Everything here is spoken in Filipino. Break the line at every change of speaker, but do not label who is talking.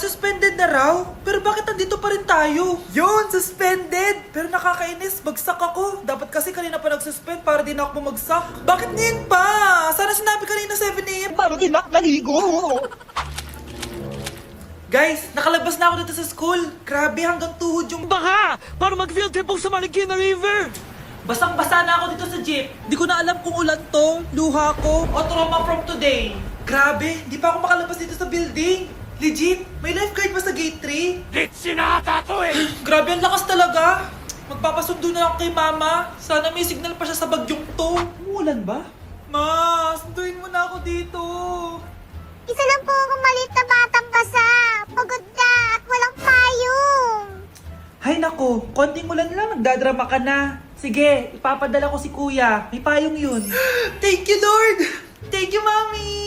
suspended na raw? Pero bakit nandito pa rin tayo? Yun, suspended! Pero nakakainis, bagsak ako. Dapat kasi kanina pa nag-suspend para di na ako bumagsak. Bakit ngayon pa? Sana sinabi kanina 7 AM.
Paano din ako naligo?
Guys, nakalabas na ako dito sa school. Grabe, hanggang tuhod yung...
Baka! Para mag-field trip sa Marikina River!
Basang-basa na ako dito sa jeep. Di ko na alam kung ulan to, luha ko, o trauma from today. Grabe, di pa ako makalabas dito sa building. Legit, may lifeguard ba sa gate 3?
Litsi na ata to eh!
Grabe, ang lakas talaga. Magpapasundo na ako kay mama. Sana may signal pa siya sa bagyong to. Umuulan ba? Ma, sunduin mo na ako dito.
Isa lang po akong maliit na batang basa. Pagod na at walang payong.
Hay nako, konting ulan lang, nagdadrama ka na. Sige, ipapadala ko si kuya. May payong yun. Thank you, Lord! Thank you, Mami!